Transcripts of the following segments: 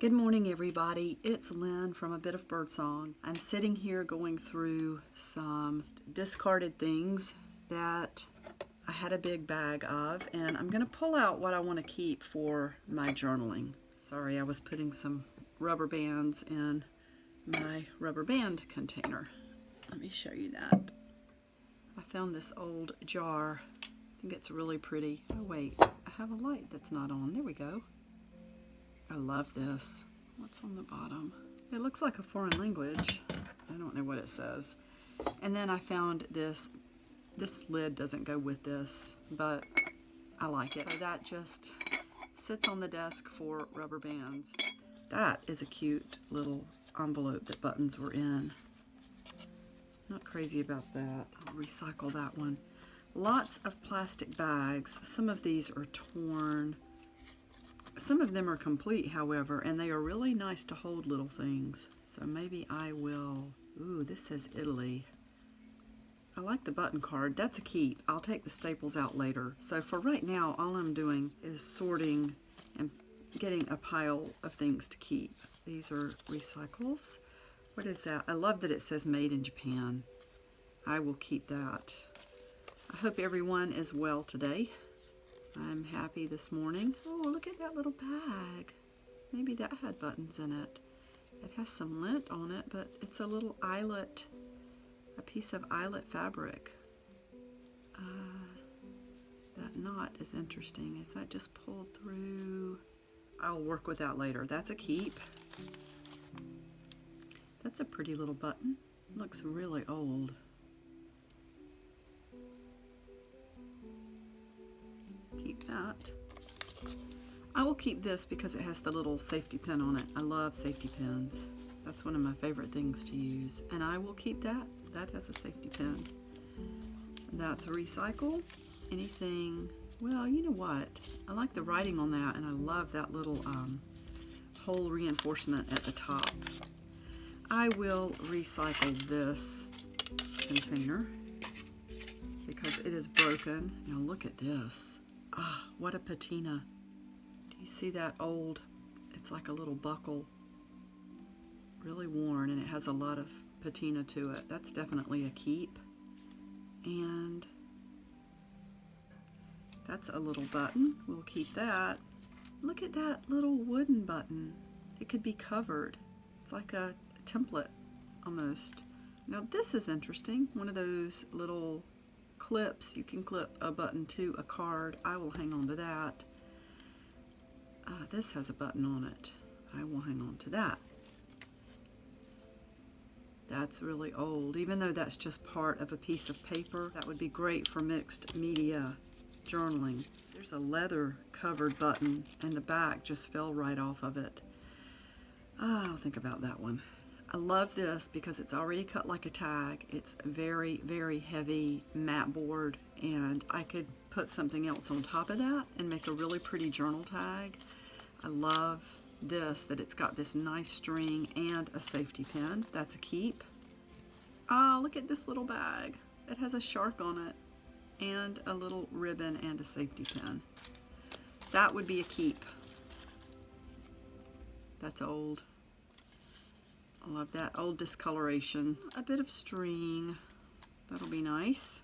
Good morning, everybody. It's Lynn from A Bit of Birdsong. I'm sitting here going through some discarded things that I had a big bag of, and I'm going to pull out what I want to keep for my journaling. Sorry, I was putting some rubber bands in my rubber band container. Let me show you that. I found this old jar. I think it's really pretty. Oh wait, I have a light that's not on. There we go. I love this. What's on the bottom? It looks like a foreign language. I don't know what it says. And then I found this. This lid doesn't go with this, but I like it. So that just sits on the desk for rubber bands. That is a cute little envelope that buttons were in. Not crazy about that. I'll recycle that one. Lots of plastic bags. Some of these are torn. Some of them are complete, however, and they are really nice to hold little things. So maybe I will... Ooh, this says Italy. I like the button card. That's a keep. I'll take the staples out later. So for right now, all I'm doing is sorting and getting a pile of things to keep. These are recycles. What is that? I love that it says made in Japan. I will keep that. I hope everyone is well today. I'm happy this morning. Oh, look at that little bag. Maybe that had buttons in it. It has some lint on it, but it's a little eyelet, a piece of eyelet fabric. That knot is interesting. Is that just pulled through? I'll work with that later. That's a keep. That's a pretty little button. Looks really old. Keep that. I will keep this because it has the little safety pin on it. I love safety pins. That's one of my favorite things to use. And I will keep that. That has a safety pin. That's a recycle. Anything, well, you know what? I like the writing on that, and I love that little hole reinforcement at the top. I will recycle this container because it is broken. Now look at this. Ah, what a patina. Do you see that old, it's like a little buckle, really worn, and it has a lot of patina to it. That's definitely a keep. And that's a little button. We'll keep that. Look at that little wooden button. It could be covered. It's like a template almost. Now this is interesting. One of those little clips. You can clip a button to a card. I will hang on to that. This has a button on it. I will hang on to that. That's really old. Even though that's just part of a piece of paper, that would be great for mixed media journaling. There's a leather covered button and the back just fell right off of it. I'll think about that one. I love this because it's already cut like a tag. It's very, very heavy mat board, and I could put something else on top of that and make a really pretty journal tag. I love this, that it's got this nice string and a safety pin. That's a keep. Ah, look at this little bag. It has a shark on it and a little ribbon and a safety pin. That would be a keep. That's old. I love that old discoloration. A bit of string. That'll be nice.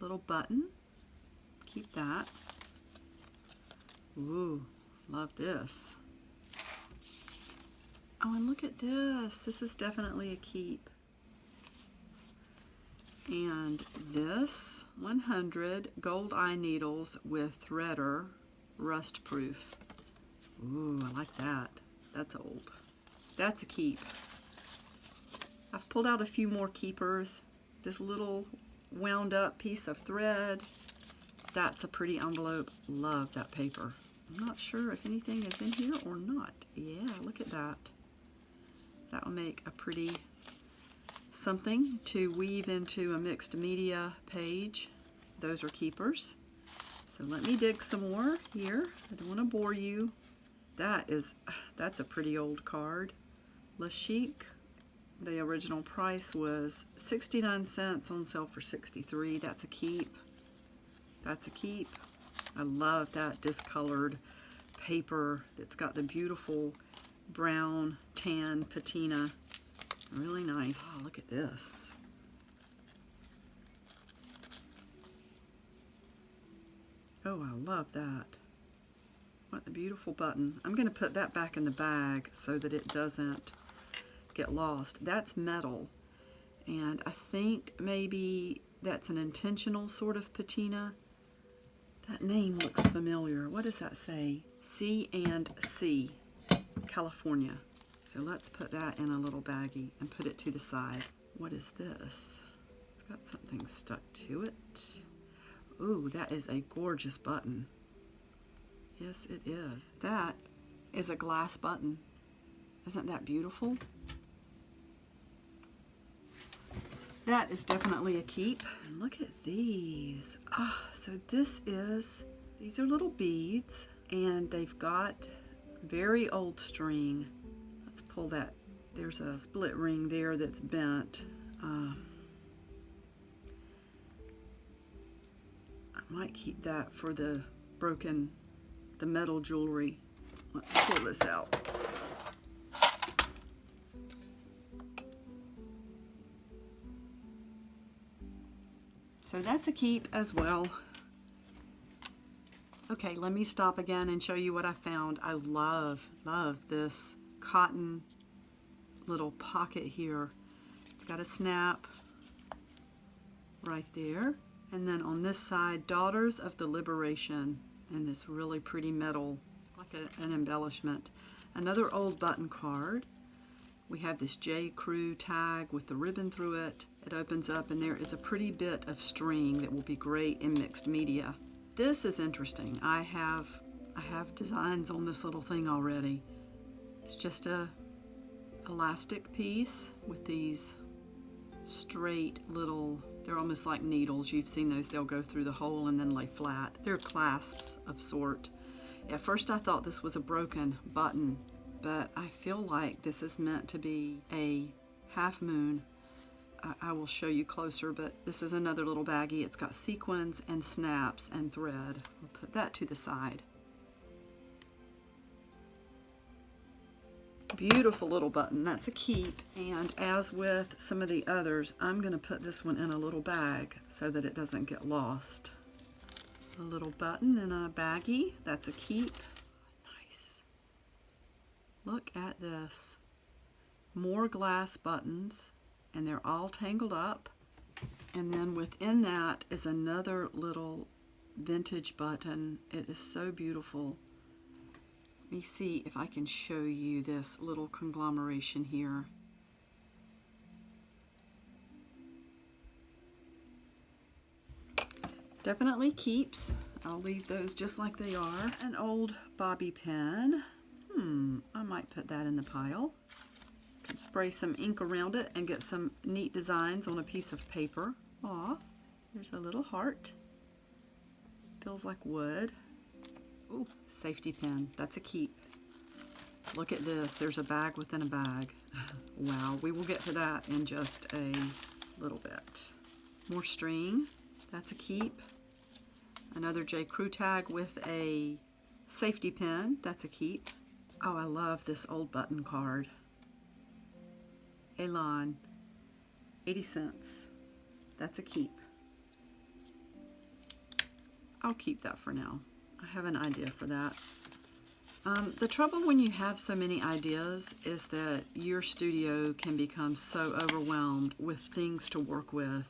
Little button. Keep that. Ooh, love this. Oh, and look at this. This is definitely a keep. And this 100 gold eye needles with threader, rust proof. Ooh, I like that. That's old. That's a keep. I've pulled out a few more keepers. This little wound up piece of thread. That's a pretty envelope. Love that paper. I'm not sure if anything is in here or not. Yeah, look at that. That will make a pretty something to weave into a mixed media page. Those are keepers. So let me dig some more here. I don't want to bore you. That's a pretty old card. Le Chic. The original price was 69 cents, on sale for 63. That's a keep. That's a keep. I love that discolored paper that's got the beautiful brown tan patina. Really nice. Oh, look at this. Oh, I love that. What a beautiful button. I'm going to put that back in the bag so that it doesn't get lost. That's metal, and I think maybe that's an intentional sort of patina. That name looks familiar. What does that say? C&C, California. So let's put that in a little baggie and put it to the side. What is this? It's got something stuck to it. Ooh, that is a gorgeous button. Yes, it is. That is a glass button. Isn't that beautiful? That is definitely a keep. And look at these. So these are little beads, and they've got very old string. Let's pull that. There's a split ring there that's bent. I might keep that for the metal jewelry. Let's pull this out. So that's a keep as well. Okay, let me stop again and show you what I found. I love this cotton little pocket here. It's got a snap right there. And then on this side, Daughters of the Liberation, and this really pretty metal, like an embellishment. Another old button card. We have this J. Crew tag with the ribbon through it. It opens up and there is a pretty bit of string that will be great in mixed media. This is interesting. I have designs on this little thing already. It's just a elastic piece with these straight little, they're almost like needles. You've seen those. They'll go through the hole and then lay flat. They're clasps of sort. At first I thought this was a broken button, but I feel like this is meant to be a half moon. I will show you closer, but this is another little baggie. It's got sequins and snaps and thread. We'll put that to the side. Beautiful little button. That's a keep. And as with some of the others, I'm going to put this one in a little bag so that it doesn't get lost. A little button in a baggie. That's a keep. Nice. Look at this. More glass buttons, and they're all tangled up. And then within that is another little vintage button. It is so beautiful. Let me see if I can show you this little conglomeration here. Definitely keeps. I'll leave those just like they are. An old bobby pin. I might put that in the pile. Can spray some ink around it and get some neat designs on a piece of paper. Aw, there's a little heart. Feels like wood. Ooh, safety pin. That's a keep. Look at this. There's a bag within a bag. Wow, we will get to that in just a little bit. More string. That's a keep. Another J. Crew tag with a safety pin. That's a keep. Oh, I love this old button card. Elan. 80 cents. That's a keep. I'll keep that for now. I have an idea for that. The trouble when you have so many ideas is that your studio can become so overwhelmed with things to work with.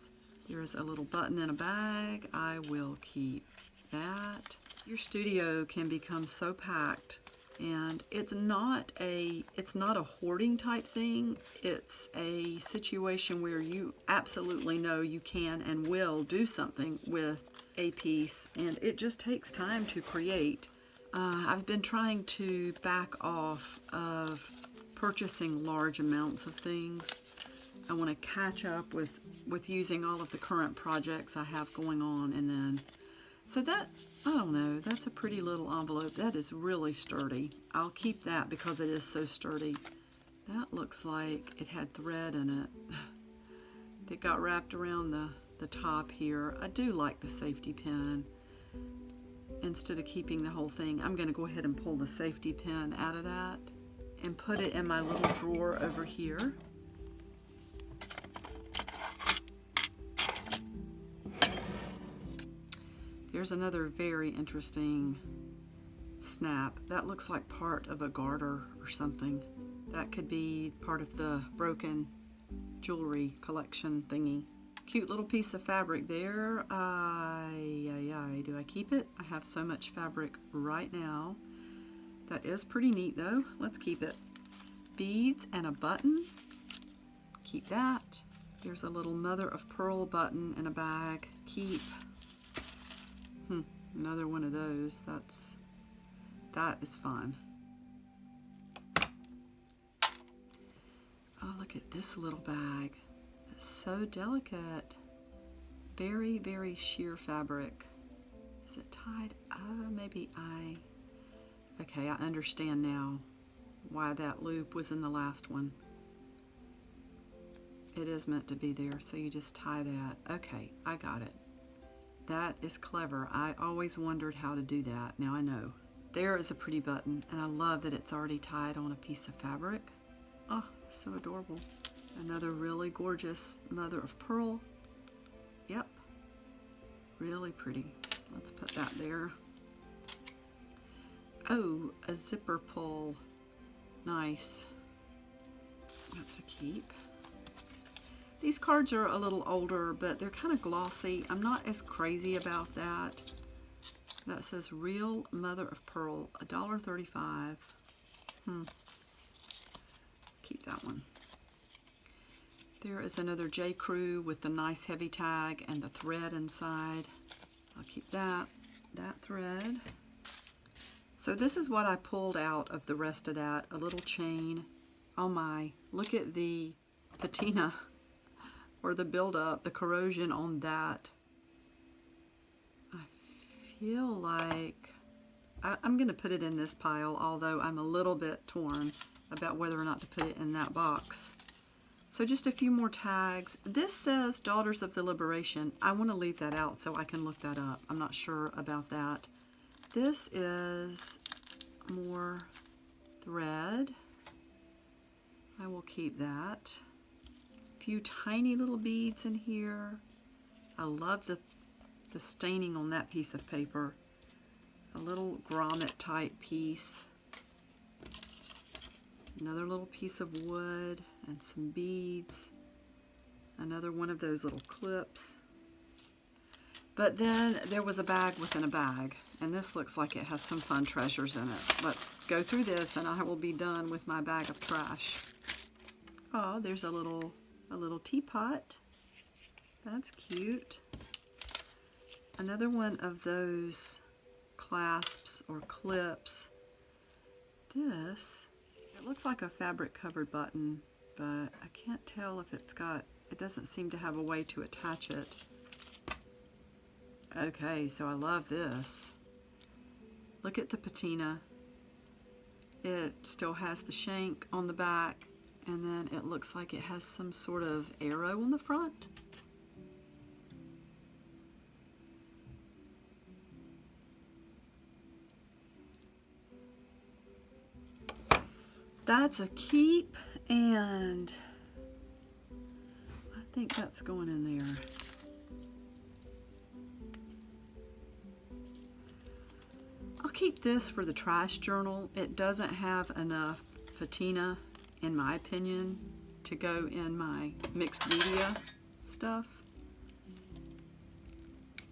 There's a little button in a bag. I will keep that. Your studio can become so packed, and it's not a hoarding type thing. It's a situation where you absolutely know you can and will do something with a piece, and it just takes time to create. I've been trying to back off of purchasing large amounts of things. I want to catch up with using all of the current projects I have going on, and then, so that, I don't know, that's a pretty little envelope. That is really sturdy. I'll keep that because it is so sturdy. That looks like it had thread in it that got wrapped around the top here. I do like the safety pin. Instead of keeping the whole thing, I'm going to go ahead and pull the safety pin out of that. and put it in my little drawer over here. Here's another very interesting snap. That looks like part of a garter or something. That could be part of the broken jewelry collection thingy. Cute little piece of fabric there. Do I keep it? I have so much fabric right now. That is pretty neat though. Let's keep it. Beads and a button. Keep that. Here's a little mother of pearl button in a bag. Keep. Another one of those. That is fun. Oh, look at this little bag. It's so delicate. Very, very sheer fabric. Is it tied? Okay, I understand now why that loop was in the last one. It is meant to be there, so you just tie that. Okay, I got it. That is clever. I always wondered how to do that. Now I know. There is a pretty button, and I love that it's already tied on a piece of fabric. Oh, so adorable. Another really gorgeous mother of pearl. Yep. Really pretty. Let's put that there. Oh, a zipper pull. Nice. That's a keep. These cards are a little older, but they're kind of glossy. I'm not as crazy about that. That says Real Mother of Pearl, $1.35. Keep that one. There is another J. Crew with the nice heavy tag and the thread inside. I'll keep that thread. So this is what I pulled out of the rest of that, a little chain. Oh my, look at the patina or the buildup, the corrosion on that. I feel like I'm going to put it in this pile, although I'm a little bit torn about whether or not to put it in that box. So just a few more tags. This says Daughters of the Liberation. I want to leave that out so I can look that up. I'm not sure about that. This is more thread. I will keep that. A few tiny little beads in here. I love the staining on that piece of paper. A little grommet type piece. Another little piece of wood and some beads. Another one of those little clips. But then there was a bag within a bag, and this looks like it has some fun treasures in it. Let's go through this and I will be done with my bag of trash. Oh, there's a little teapot. That's cute. Another one of those clasps or clips. This, it looks like a fabric covered button, but I can't tell if it doesn't seem to have a way to attach it. Okay, so I love this. Look at the patina. It still has the shank on the back, and then it looks like it has some sort of arrow on the front. That's a keep, and I think that's going in there. I'll keep this for the trash journal. It doesn't have enough patina, in my opinion, to go in my mixed media stuff.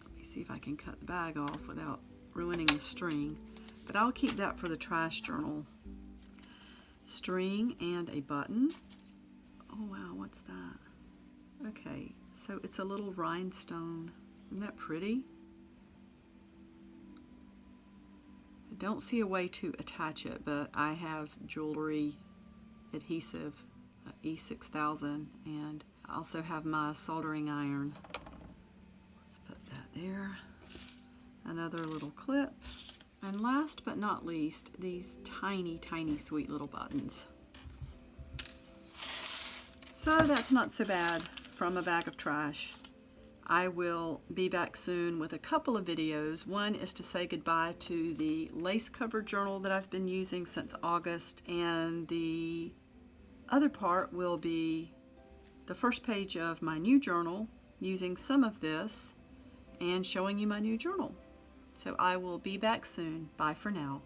Let me see if I can cut the bag off without ruining the string. But I'll keep that for the trash journal. String and a button. Oh wow, what's that? Okay, so it's a little rhinestone. Isn't that pretty? I don't see a way to attach it, but I have jewelry adhesive, E6000, and I also have my soldering iron. Let's put that there. Another little clip. And last but not least, these tiny, tiny sweet little buttons. So that's not so bad from a bag of trash. I will be back soon with a couple of videos. One is to say goodbye to the lace covered journal that I've been using since August, and the other part will be the first page of my new journal using some of this and showing you my new journal. So I will be back soon. Bye for now.